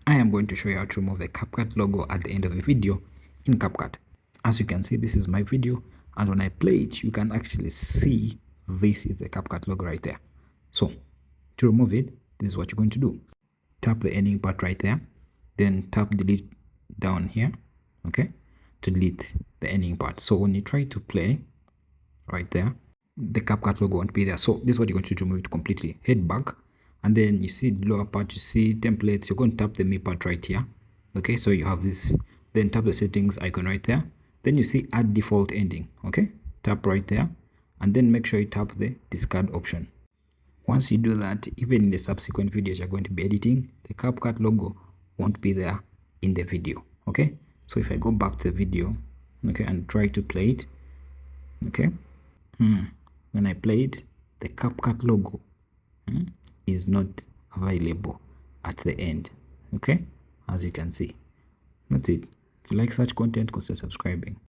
I am going to show you how to remove a CapCut logo at the end of a video in CapCut. As you can see, this is my video, and when I play it, you can actually see this is the CapCut logo right there. So to remove it, this is what you're going to do. Tap the ending part right there, then tap delete down here, okay, to delete the ending part. So when you try to play right there, the CapCut logo won't be there. So this is what you're going to do to remove it completely. Head back, and then you see the lower part, you see templates. You're going to tap the me part right here, okay, so you have this. Then tap the settings icon right there, then you see add default ending, okay, tap right there, and then make sure you tap the discard option. Once you do that, even in the subsequent videos you're going to be editing, the CapCut logo won't be there in the video, okay. So if I go back to the video, okay, and try to play it, okay, when I play it, the CapCut logo is not available at the end, okay, as you can see. That's it. If you like such content, consider subscribing.